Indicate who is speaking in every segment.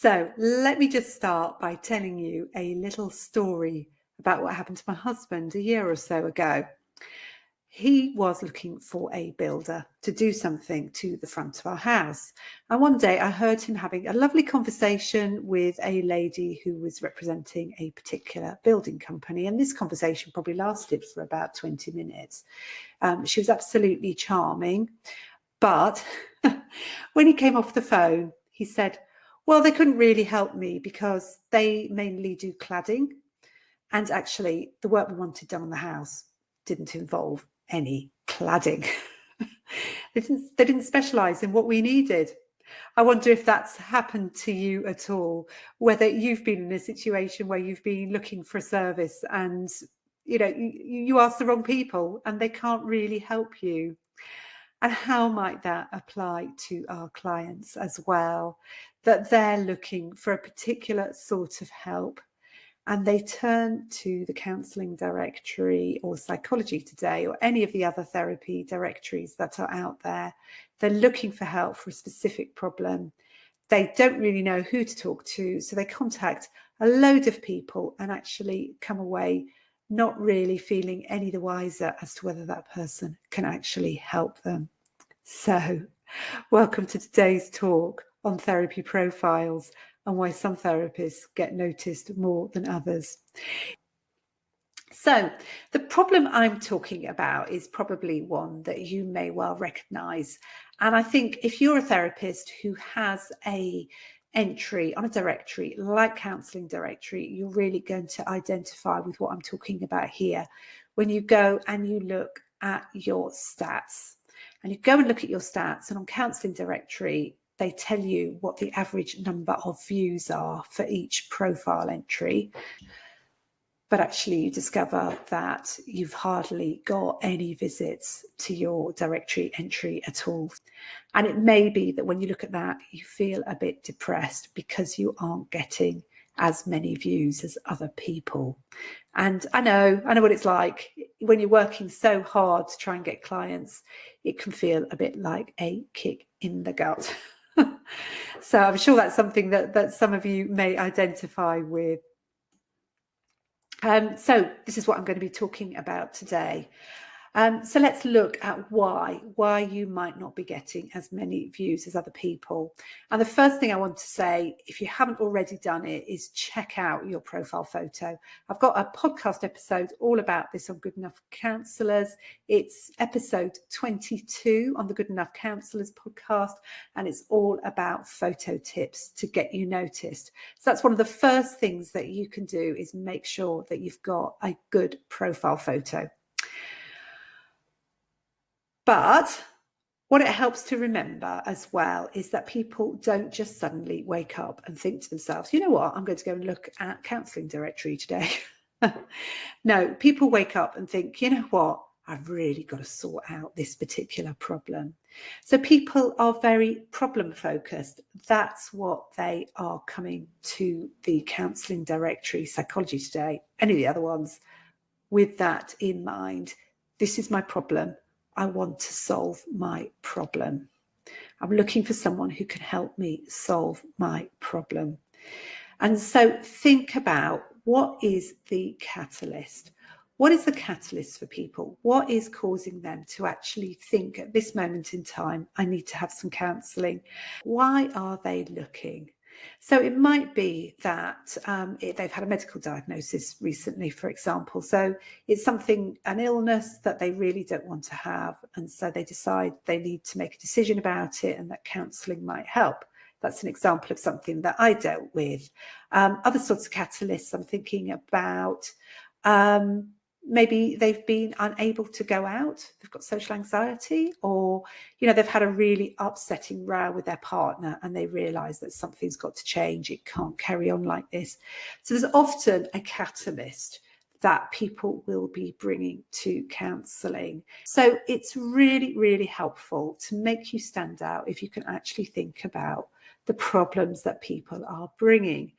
Speaker 1: So let me just start by telling you a little story about what happened to my husband a year or so ago. He was looking for a builder to do something to the front of our house. And one day I heard him having a lovely conversation with a lady who was representing a particular building company. And this conversation probably lasted for about 20 minutes. She was absolutely charming. But when he came off the phone, he said, well, they couldn't really help me because they mainly do cladding. And actually, the work we wanted done on the house didn't involve any cladding. They didn't specialise in what we needed. I wonder if that's happened to you at all, whether you've been in a situation where you've been looking for a service and you ask the wrong people and they can't really help you. And how might that apply to our clients as well? That they're looking for a particular sort of help and they turn to the counselling directory or Psychology Today or any of the other therapy directories that are out there. They're looking for help for a specific problem. They don't really know who to talk to, so they contact a load of people and actually come away not really feeling any the wiser as to whether that person can actually help them. So, welcome to today's talk on therapy profiles and why some therapists get noticed more than others. So, the problem I'm talking about is probably one that you may well recognise. And I think if you're a therapist who has a entry on a directory like counselling directory, you're really going to identify with what I'm talking about here when you go and you look at your stats. And you go and look at your stats, and on counselling directory, they tell you what the average number of views are for each profile entry. But actually you discover that you've hardly got any visits to your directory entry at all. And it may be that when you look at that, you feel a bit depressed because you aren't getting as many views as other people. And I know what it's like when you're working so hard to try and get clients, it can feel a bit like a kick in the gut. So I'm sure that's something that some of you may identify with. So this is what I'm going to be talking about today. So let's look at why you might not be getting as many views as other people. And the first thing I want to say, if you haven't already done it, is check out your profile photo. I've got a podcast episode all about this on Good Enough Counsellors. It's episode 22 on the Good Enough Counsellors podcast, and it's all about photo tips to get you noticed. So that's one of the first things that you can do, is make sure that you've got a good profile photo. But what it helps to remember as well is that people don't just suddenly wake up and think to themselves, you know what, I'm going to go and look at counselling directory today. No, people wake up and think, you know what, I've really got to sort out this particular problem. So people are very problem focused. That's what they are coming to the counselling directory, Psychology Today, any of the other ones, with that in mind. This is my problem. I want to solve my problem. I'm looking for someone who can help me solve my problem. And so think about, what is the catalyst? What is the catalyst for people? What is causing them to actually think at this moment in time, I need to have some counselling? Why are they looking? So it might be that they've had a medical diagnosis recently, for example. So it's an illness that they really don't want to have. And so they decide they need to make a decision about it and that counselling might help. That's an example of something that I dealt with. Other sorts of catalysts I'm thinking about, maybe they've been unable to go out, they've got social anxiety, or, they've had a really upsetting row with their partner and they realise that something's got to change, it can't carry on like this. So there's often a catalyst that people will be bringing to counselling. So it's really, really helpful to make you stand out if you can actually think about the problems that people are bringing.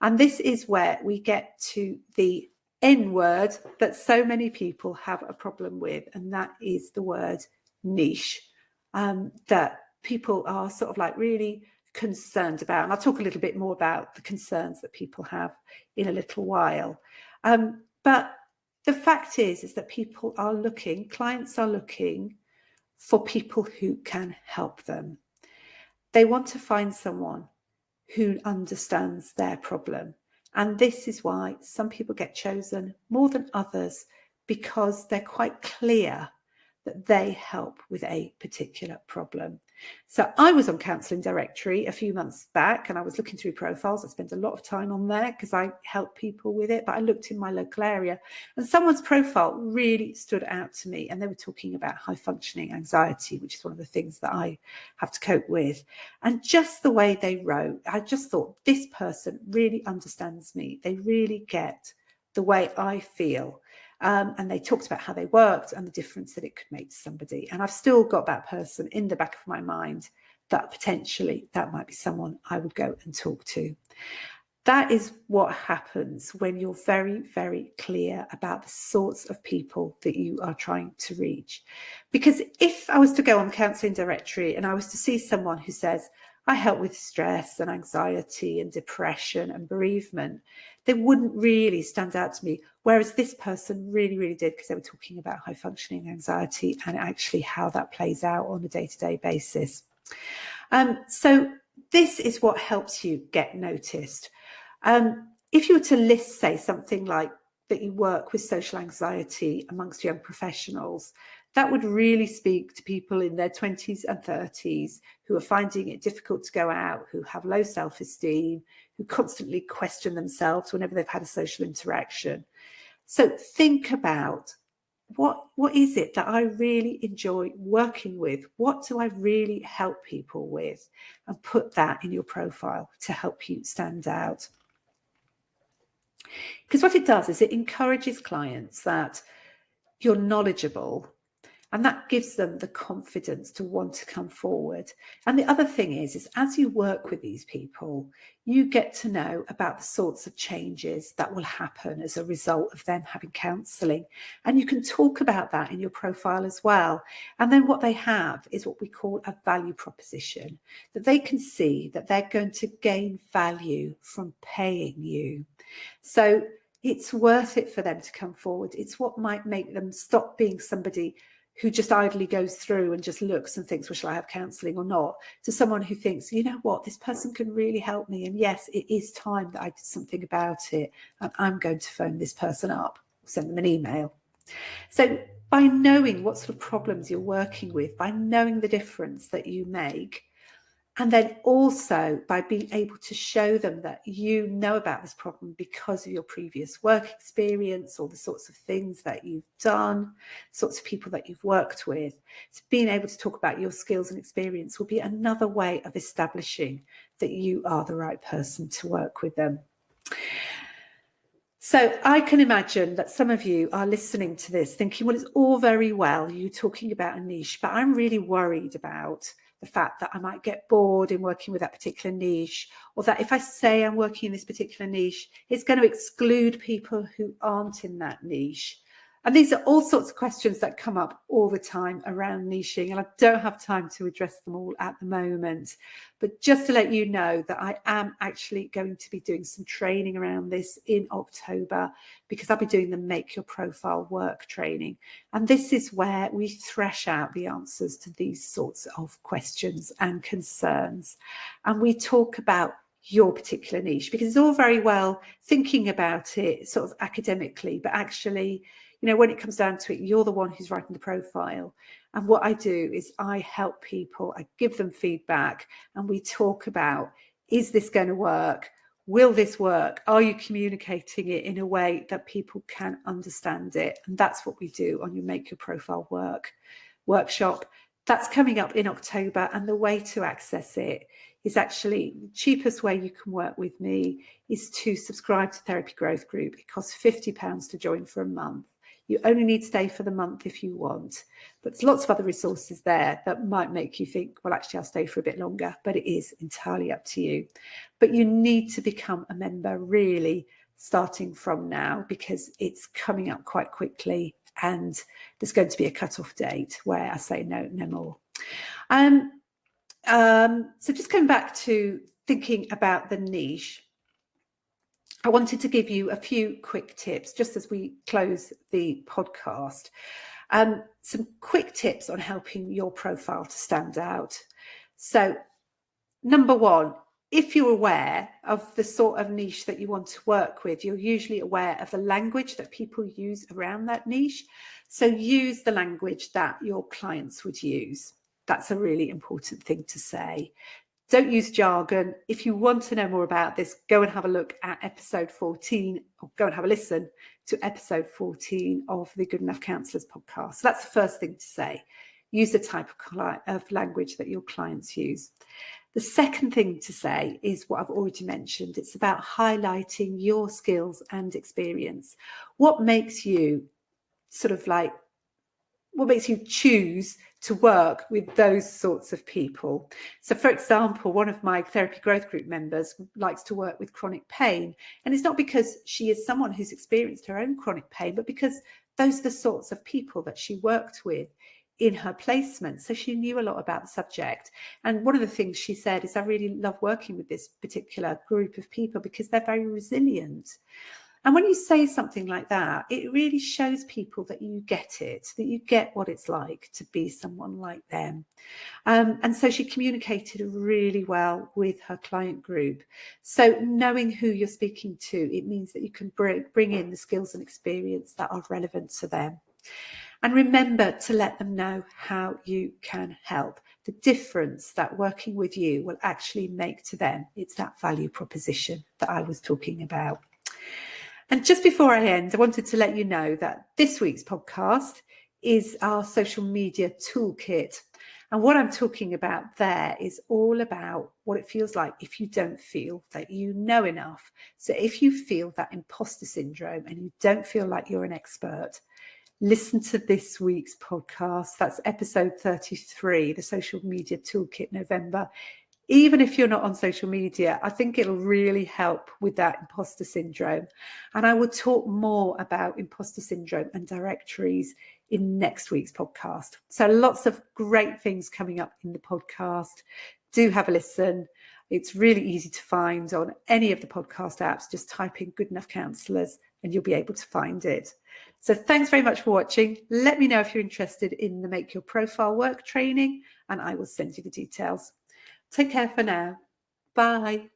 Speaker 1: And this is where we get to the N word that so many people have a problem with, and that is the word niche. That people are sort of like really concerned about. And I'll talk a little bit more about the concerns that people have in a little while. But the fact is that people are looking, clients are looking for people who can help them. They want to find someone who understands their problem. And this is why some people get chosen more than others, because they're quite clear that they help with a particular problem. So I was on Counselling Directory a few months back, and I was looking through profiles. I spent a lot of time on there because I help people with it, but I looked in my local area and someone's profile really stood out to me, and they were talking about high functioning anxiety, which is one of the things that I have to cope with. And just the way they wrote, I just thought, this person really understands me. They really get the way I feel. And they talked about how they worked and the difference that it could make to somebody. And I've still got that person in the back of my mind that potentially that might be someone I would go and talk to. That is what happens when you're very, very clear about the sorts of people that you are trying to reach. Because if I was to go on Counselling Directory and I was to see someone who says, I help with stress and anxiety and depression and bereavement, they wouldn't really stand out to me. Whereas this person really, really did, because they were talking about high functioning anxiety and actually how that plays out on a day-to-day basis. So this is what helps you get noticed. If you were to list, say, something like that you work with social anxiety amongst young professionals, that would really speak to people in their 20s and 30s who are finding it difficult to go out, who have low self-esteem, who constantly question themselves whenever they've had a social interaction. So think about what is it that I really enjoy working with? What do I really help people with? And put that in your profile to help you stand out. Because what it does is it encourages clients that you're knowledgeable, and that gives them the confidence to want to come forward. And the other thing is as you work with these people, you get to know about the sorts of changes that will happen as a result of them having counselling. And you can talk about that in your profile as well. And then what they have is what we call a value proposition, that they can see that they're going to gain value from paying you. So it's worth it for them to come forward. It's what might make them stop being somebody who just idly goes through and just looks and thinks, well, shall I have counselling or not? To someone who thinks, you know what, this person can really help me. And yes, it is time that I did something about it. And I'm going to phone this person up, send them an email. So by knowing what sort of problems you're working with, by knowing the difference that you make, and then also by being able to show them that you know about this problem because of your previous work experience or the sorts of things that you've done, sorts of people that you've worked with. So being able to talk about your skills and experience will be another way of establishing that you are the right person to work with them. So I can imagine that some of you are listening to this thinking, well, it's all very well, you talking about a niche, but I'm really worried about the fact that I might get bored in working with that particular niche, or that if I say I'm working in this particular niche, it's going to exclude people who aren't in that niche. And these are all sorts of questions that come up all the time around niching, and I don't have time to address them all at the moment. But just to let you know that I am actually going to be doing some training around this in October, because I'll be doing the Make Your Profile Work training. And this is where we thresh out the answers to these sorts of questions and concerns. And we talk about your particular niche, because it's all very well thinking about it sort of academically, but actually, you know, when it comes down to it, you're the one who's writing the profile. And what I do is I help people, I give them feedback, and we talk about, is this going to work? Will this work? Are you communicating it in a way that people can understand it? And that's what we do on your Make Your Profile Work workshop. That's coming up in October, and the way to access it is actually the cheapest way you can work with me is to subscribe to Therapy Growth Group. It costs £50 to join for a month. You only need to stay for the month if you want, but there's lots of other resources there that might make you think, well, actually, I'll stay for a bit longer, but it is entirely up to you. But you need to become a member really starting from now, because it's coming up quite quickly, and there's going to be a cut-off date where I say no more. So just coming back to thinking about the niche, I wanted to give you a few quick tips just as we close the podcast. Some quick tips on helping your profile to stand out. So, number one, if you're aware of the sort of niche that you want to work with, you're usually aware of the language that people use around that niche. So use the language that your clients would use. That's a really important thing to say. Don't use jargon. If you want to know more about this, go and have a look at episode 14, or go and have a listen to episode 14 of the Good Enough Counsellors podcast. So that's the first thing to say. Use the type of language that your clients use. The second thing to say is what I've already mentioned. It's about highlighting your skills and experience. What makes you what makes you choose to work with those sorts of people? So, for example, one of my therapy growth group members likes to work with chronic pain. And it's not because she is someone who's experienced her own chronic pain, but because those are the sorts of people that she worked with in her placement. So she knew a lot about the subject. And one of the things she said is, I really love working with this particular group of people because they're very resilient. And when you say something like that, it really shows people that you get it, that you get what it's like to be someone like them. And so she communicated really well with her client group. So knowing who you're speaking to, it means that you can bring in the skills and experience that are relevant to them. And remember to let them know how you can help. The difference that working with you will actually make to them. It's that value proposition that I was talking about. And just before I end, I wanted to let you know that this week's podcast is our social media toolkit. And what I'm talking about there is all about what it feels like if you don't feel that you know enough. So if you feel that imposter syndrome and you don't feel like you're an expert, listen to this week's podcast. That's episode 33, the social media toolkit, November. Even if you're not on social media, I think it'll really help with that imposter syndrome. And I will talk more about imposter syndrome and directories in next week's podcast. So lots of great things coming up in the podcast. Do have a listen. It's really easy to find on any of the podcast apps. Just type in Good Enough Counsellors and you'll be able to find it. So thanks very much for watching. Let me know if you're interested in the Make Your Profile Work training and I will send you the details. Take care for now. Bye.